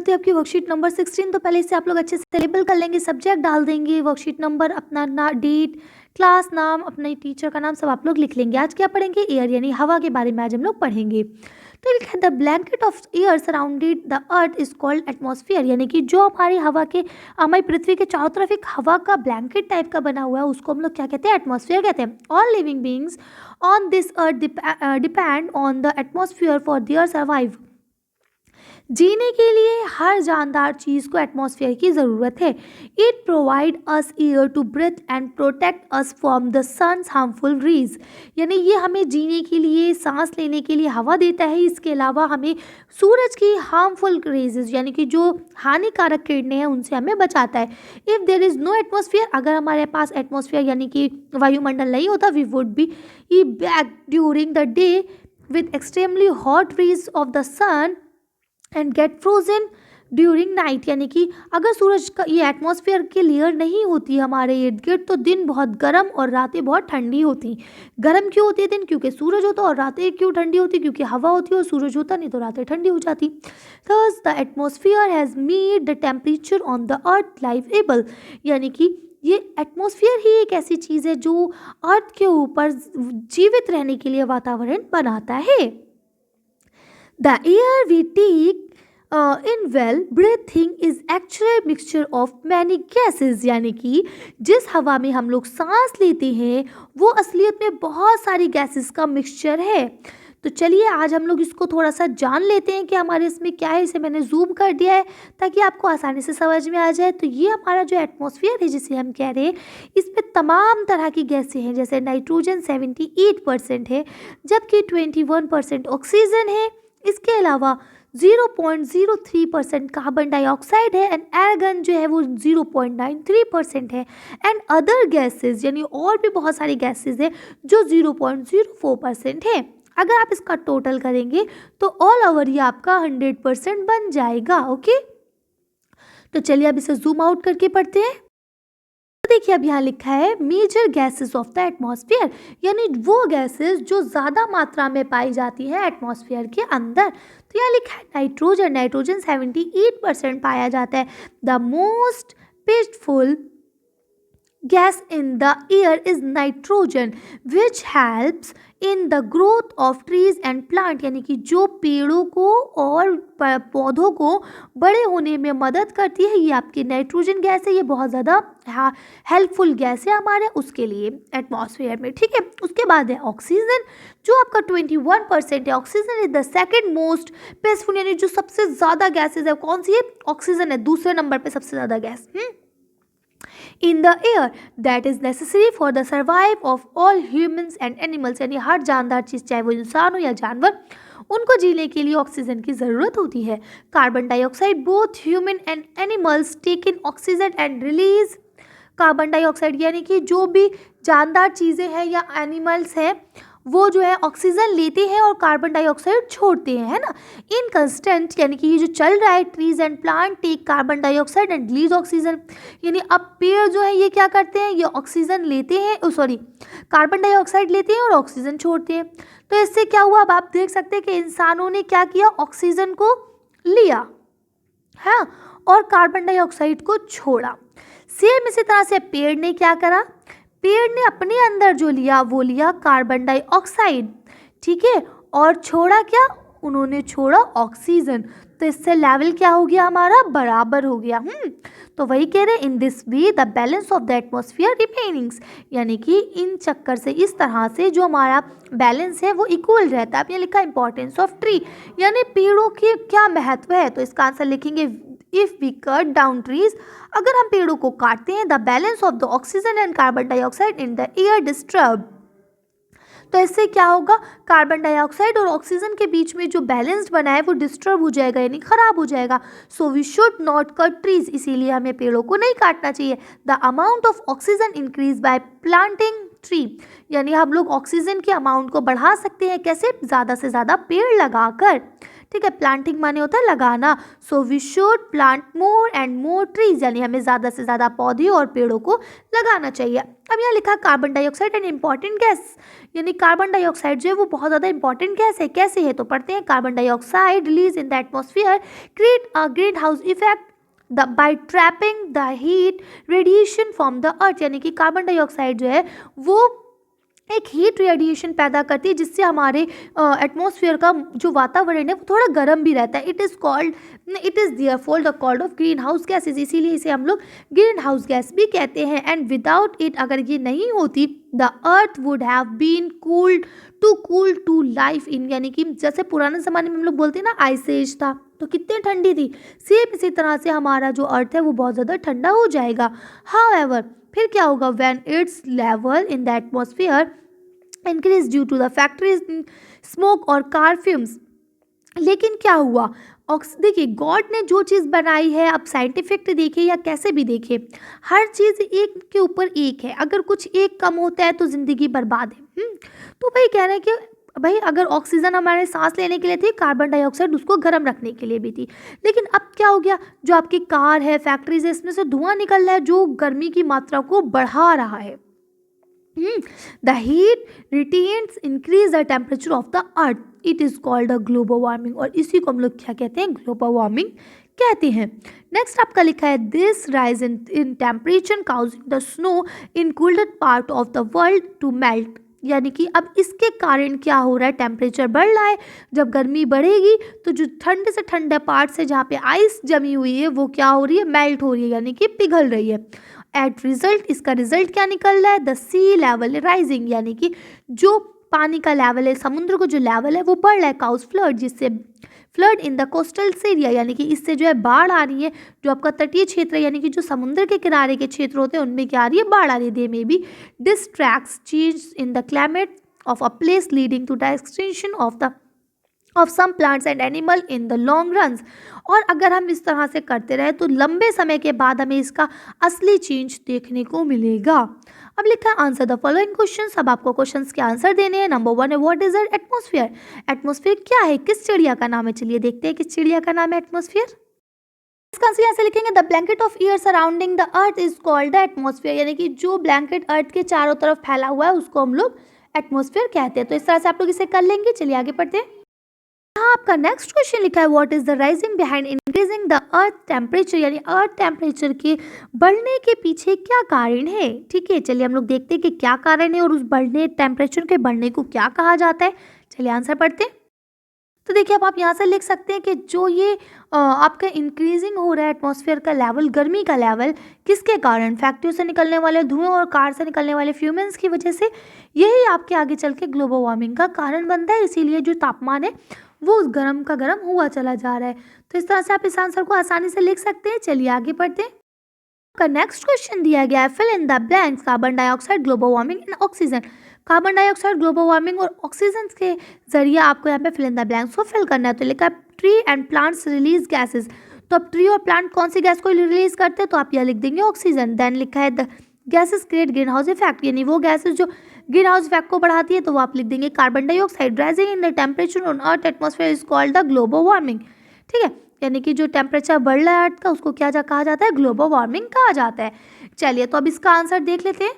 होती है आपकी वर्कशीट नंबर 16। तो पहले इसे आप लोग अच्छे से लेबल कर लेंगे, सब्जेक्ट डाल देंगे, वर्कशीट नंबर, अपना डेट, क्लास नाम, अपने टीचर का नाम सब आप लोग लिख लेंगे। आज क्या पढ़ेंगे? एयर यानी हवा के बारे में आज हम लोग पढ़ेंगे। तो लिखा है the blanket of air surrounded the earth is called atmosphere, यानी कि जो हमारी हवा के हमारी पृथ्वी के चारों तरफ एक हवा का ब्लैंकेट टाइप का बना हुआ है उसको हम लोग क्या कहते हैं? एटमॉस्फेयर कहते हैं। All living beings on this earth depend on the atmosphere for their survive. जीने के लिए हर जानदार चीज़ को एटमॉस्फेयर की ज़रूरत है। It provide us air to breathe and protect us from the sun's harmful rays, यानी ये हमें जीने के लिए, सांस लेने के लिए हवा देता है। इसके अलावा हमें सूरज की हार्मफुल रेजेस यानी कि जो हानिकारक किरणें हैं उनसे हमें बचाता है। If there is no atmosphere, अगर हमारे पास एटमॉस्फेयर यानी कि वायुमंडल नहीं होता, we would be back during the day with extremely hot rays of the sun and get frozen during night, यानी कि अगर सूरज का ये एटमॉस्फेयर की लेयर नहीं होती हमारे इर्द गिर्द तो दिन बहुत गर्म और रातें बहुत ठंडी होती। गर्म क्यों होती है दिन? क्योंकि सूरज होता, और रातें क्यों ठंडी होती? क्योंकि हवा होती है और सूरज होता नहीं तो रातें ठंडी हो जाती। Thus the atmosphere has made the temperature on the earth liveable, यानी कि ये एटमॉस्फेयर ही एक ऐसी चीज़ है जो अर्थ के ऊपर जीवित रहने के लिए वातावरण बनाता है। The air we take in well breathing is actually a mixture of many gases, यानी कि जिस हवा में हम लोग सांस लेते हैं वो असलियत में बहुत सारी गैसेस का मिक्सचर है। तो चलिए आज हम लोग इसको थोड़ा सा जान लेते हैं कि हमारे इसमें क्या है। इसे मैंने जूम कर दिया है ताकि आपको आसानी से समझ में आ जाए। तो ये हमारा जो एटमॉस्फेयर है जिसे हम कह रहे हैं, इसमें तमाम तरह की गैसें हैं। जैसे नाइट्रोजन 78% है, जबकि 21% ऑक्सीजन है। इसके अलावा 0.03% कार्बन डाइऑक्साइड है एंड एर्गन जो है वो 0.93% है एंड अदर गैसेस यानी और भी बहुत सारी गैसेस है जो 0.04% है। अगर आप इसका टोटल करेंगे तो ऑल ओवर ये आपका 100% बन जाएगा। ओके, तो चलिए अब इसे जूम आउट करके पढ़ते हैं। देखिए अब यहाँ लिखा है major gases of the atmosphere, यानी वो गैसेस जो ज़्यादा मात्रा में पाई जाती है एटमॉस्फेयर के अंदर। तो यहाँ लिखा है नाइट्रोजन, नाइट्रोजन 78% पाया जाता है। The most plentiful gas in the air is nitrogen which helps in the growth of trees and plant, यानी कि जो पेड़ों को और पौधों को बड़े होने में मदद करती है ये आपकी नाइट्रोजन गैस है। ये बहुत ज़्यादा हेल्पफुल गैस है हमारे उसके लिए एटमॉस्फेयर में। ठीक है, उसके बाद है ऑक्सीजन जो आपका 21% है। Oxygen is the second most plentiful, यानी जो सबसे ज़्यादा गैसेज है कौन सी है? ऑक्सीजन है, दूसरे नंबर पर सबसे ज़्यादा gas in the air that is necessary for the survive of all humans and animals, यानी हर जानदार चीज़ चाहे वो इंसान हो या जानवर उनको जीने के लिए ऑक्सीजन की ज़रूरत होती है। Carbon dioxide both human and animals take in oxygen and release carbon dioxide, यानी कि जो भी जानदार चीज़ें हैं या एनिमल्स हैं वो जो है ऑक्सीजन लेते हैं और कार्बन डाइऑक्साइड छोड़ते हैं, है ना। इन कंस्टेंट यानी कि ये जो चल रहा है trees and plant take carbon dioxide and release oxygen, यानी अब पेड़ जो है ये क्या करते हैं? ये ऑक्सीजन लेते हैं, कार्बन डाइऑक्साइड लेते हैं और ऑक्सीजन छोड़ते हैं। तो इससे क्या हुआ? अब आप देख सकते हैं कि इंसानों ने क्या किया? ऑक्सीजन को लिया है और कार्बन डाइऑक्साइड को छोड़ा। सेम इसी तरह से पेड़ ने क्या करा? पेड़ ने अपने अंदर जो लिया वो लिया कार्बन डाइऑक्साइड, ठीक है, और छोड़ा क्या? उन्होंने छोड़ा ऑक्सीजन। तो इससे लेवल क्या हो गया? हमारा बराबर हो गया। तो वही कह रहे हैं in this way the balance of the atmosphere remainings, यानी कि इन चक्कर से इस तरह से जो हमारा बैलेंस है वो इक्वल रहता है। अब ये लिखा इंपॉर्टेंस ऑफ ट्री, यानी पेड़ों के क्या महत्व है। तो इसका आंसर लिखेंगे if we cut down trees, अगर हम पेड़ों को काटते हैं the balance of the oxygen and carbon dioxide in the air disturb. तो इससे क्या होगा? कार्बन डाइऑक्साइड और ऑक्सीजन के बीच में जो बैलेंस बना है वो डिस्टर्ब हो जाएगा, यानी खराब हो जाएगा। So we should not cut trees, इसीलिए हमें पेड़ों को नहीं काटना चाहिए। The amount of oxygen increase by planting tree, यानी हम लोग ऑक्सीजन के अमाउंट को बढ़ा सकते हैं कैसे, ज़्यादा से ज़्यादा पेड़ लगाकर। ठीक है, प्लांटिंग माने होता है लगाना। So we should plant more and more trees, यानी हमें ज़्यादा से ज़्यादा पौधे और पेड़ों को लगाना चाहिए। अब यहाँ लिखा carbon dioxide an important gas, यानी कार्बन डाइऑक्साइड जो है वो बहुत ज़्यादा इंपॉर्टेंट गैस है। कैसे है तो पढ़ते हैं। Carbon dioxide release in the atmosphere create a green house effect by trapping the heat radiation from the earth, यानी कि कार्बन डाइऑक्साइड जो है वो एक हीट रेडिएशन पैदा करती है जिससे हमारे एटमॉस्फेयर का जो वातावरण है वो थोड़ा गर्म भी रहता है। It is therefore the called off green house gases, इसीलिए इसे हम लोग ग्रीन हाउस गैस भी कहते हैं। एंड विदाउट इट, अगर ये नहीं होती, the earth would have been cooled to life in, यानी कि जैसे पुराने ज़माने में हम लोग बोलते हैं ना आइस एज था तो कितनी ठंडी थी, सेम इसी तरह से हमारा जो अर्थ है वो बहुत ज़्यादा ठंडा हो जाएगा। हाउएवर, फिर क्या होगा, when its level in the atmosphere increase due to the factories smoke और कार फ्यूम्स। लेकिन क्या हुआ, देखिए गॉड ने जो चीज़ बनाई है, आप साइंटिफिक देखें या कैसे भी देखें, हर चीज़ एक के ऊपर एक है। अगर कुछ एक कम होता है तो ज़िंदगी बर्बाद है। तो भाई कह रहे हैं कि भाई अगर ऑक्सीजन हमारे सांस लेने के लिए थी, कार्बन डाइऑक्साइड उसको गर्म रखने के लिए भी थी। लेकिन अब क्या हो गया, जो आपकी कार है, फैक्ट्रीज है, इसमें से धुआं निकल रहा है जो गर्मी की मात्रा को बढ़ा रहा है। The heat retains increase the temperature of the earth. It is called a global warming, और इसी को हम लोग क्या कहते हैं, ग्लोबल वार्मिंग कहते हैं। नेक्स्ट आपका लिखा है this rise in temperature causing the snow in colder part of the world to melt, यानी कि अब इसके कारण क्या हो रहा है, टेम्परेचर बढ़ रहा है। जब गर्मी बढ़ेगी तो जो ठंडे से ठंडा पार्ट से जहाँ पे आइस जमी हुई है वो क्या हो रही है, मेल्ट हो रही है, यानी कि पिघल रही है। एट रिजल्ट, इसका रिजल्ट क्या निकल रहा है, द सी लेवल राइजिंग, यानी कि जो पानी का लेवल है, समुद्र को जो लेवल है वो बढ़ रहा है। काउस फ्लड, जिससे flood in the coastal area, यानी कि इससे जो है बाढ़ आ रही है। जो आपका तटीय क्षेत्र है, यानी कि जो समुद्र के किनारे के क्षेत्र होते हैं उनमें क्या आ रही है, बाढ़ आ रही है। They may be distracts change in the climate of a place leading to the extension of some plants and animal in the long runs. और अगर हम इस तरह से करते रहे तो लंबे समय के बाद हमें इसका असली चेंज देखने को मिलेगा। अब लिखा है आंसर द फॉलोइंग क्वेश्चंस। अब आपको क्वेश्चंस के आंसर देने हैं। नंबर 1 है व्हाट इज एटमॉस्फेयर। एटमॉस्फेयर क्या है, किस चिड़िया का नाम है, चलिए देखते हैं किस चिड़िया का नाम है एटमॉस्फेयर। इसका आंसर यहाँ से लिखेंगे the blanket of air surrounding the earth is called the atmosphere, यानी कि जो ब्लैंकेट अर्थ के चारों तरफ फैला हुआ है उसको हम लोग एटमॉस्फेयर कहते हैं। तो इस तरह से आप लोग इसे कर लेंगे। चलिए आगे पढ़ते हैं। यहाँ आपका नेक्स्ट क्वेश्चन लिखा है what is the rising behind increasing the earth temperature, यानी अर्थ टेम्परेचर के बढ़ने के पीछे क्या कारण है। ठीक है, चलिए हम लोग देखते हैं कि क्या कारण है और उस बढ़ने टेम्परेचर के बढ़ने को क्या कहा जाता है। चलिए आंसर पढ़ते हैं। तो देखिए अब आप यहाँ से लिख सकते हैं कि जो ये आपका इंक्रीजिंग हो रहा है एटमॉस्फेयर का लेवल, गर्मी का लेवल, किसके कारण, फैक्ट्रियों से निकलने वाले धुएं और कार से निकलने वाले फ्यूमेंस की वजह से, यही आपके आगे चल के ग्लोबल वार्मिंग का कारण बनता है। इसीलिए जो तापमान है वो गर्म का गर्म हुआ चला जा रहा है। तो इस तरह से आप इस आंसर को आसानी से लिख सकते हैं। चलिए आगे पढ़ते हैं। आपका नेक्स्ट क्वेश्चन दिया गया है fill in the blanks carbon dioxide global warming and oxygen. Carbon dioxide global warming और ऑक्सीजन के जरिए आपको यहाँ पे फिल इन द ब्लैंक्स को फिल करना है। तो लिखा है tree and plants release gases. तो अब ट्री और प्लांट कौन सी गैस को रिलीज करते हैं, तो आप यहाँ लिख देंगे ऑक्सीजन। देन लिखा है the gases create green house effect, यानी वो गैसेज जो ग्रीन हाउस इफेक्ट को बढ़ाती है, तो वो आप लिख देंगे carbon dioxide. Rising in the temperature on earth atmosphere is called the global warming. ठीक है, यानी कि जो टेम्परेचर बढ़ रहा है अर्थ का उसको क्या कहा जाता है, ग्लोबल वार्मिंग कहा जाता है। चलिए तो अब इसका आंसर देख लेते हैं।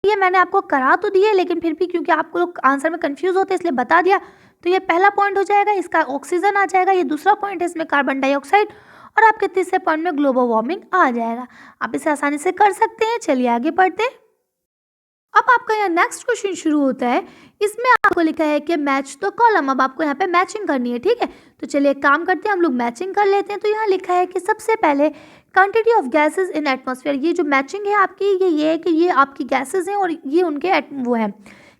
ये मैंने आपको करा तो दिया लेकिन फिर भी क्योंकि आप लोग आंसर में कंफ्यूज होते हैं इसलिए बता दिया। तो ये पहला पॉइंट हो जाएगा, इसका ऑक्सीजन आ जाएगा। ये दूसरा पॉइंट है, इसमें कार्बन डाइऑक्साइड, और आपके तीसरे पॉइंट में ग्लोबल वार्मिंग आ जाएगा। आप इसे आसानी से कर सकते हैं। चलिए आगे पढ़ते हैं। अब आपका यहाँ नेक्स्ट क्वेश्चन शुरू होता है। इसमें आपको लिखा है कि मैच द कॉलम। अब आपको यहाँ पे मैचिंग करनी है। ठीक है, तो चलिए एक काम करते हैं, हम लोग मैचिंग कर लेते हैं। तो यहाँ लिखा है कि सबसे पहले quantity of gases in atmosphere. ये जो मैचिंग है आपकी ये है कि ये आपकी गैसेस हैं और ये उनके वो है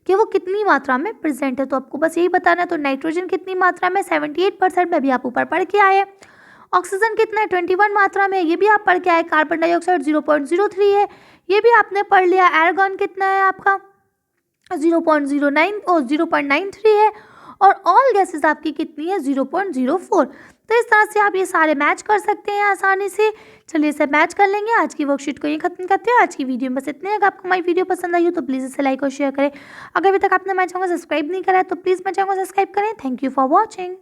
कि वो कितनी मात्रा में प्रेजेंट है। तो आपको बस यही बताना है। तो नाइट्रोजन कितनी मात्रा में, 78% में, भी आप ऊपर पढ़ के आए। ऑक्सीजन कितना है, 21 मात्रा में, ये भी आप पढ़ के आए। कार्बन डाइऑक्साइड 0.03 है, ये भी आपने पढ़ लिया। एर्गन कितना है आपका, 0.09 और 0.93 है। और ऑल गैसेस आपकी कितनी है, 0.04। तो इस तरह से आप ये सारे मैच कर सकते हैं आसानी से। चलिए इसे मैच कर लेंगे। आज की वर्कशीट को ये खत्म करते हैं। आज की वीडियो में बस इतने। अगर आपको हमारी वीडियो पसंद आई हो तो प्लीज़ इसे लाइक और शेयर करें। अगर अभी तक आपने हमारे चैनल को सब्सक्राइब नहीं करा है तो प्लीज़ मेरे चैनल को सब्सक्राइब करें। Thank you for watching.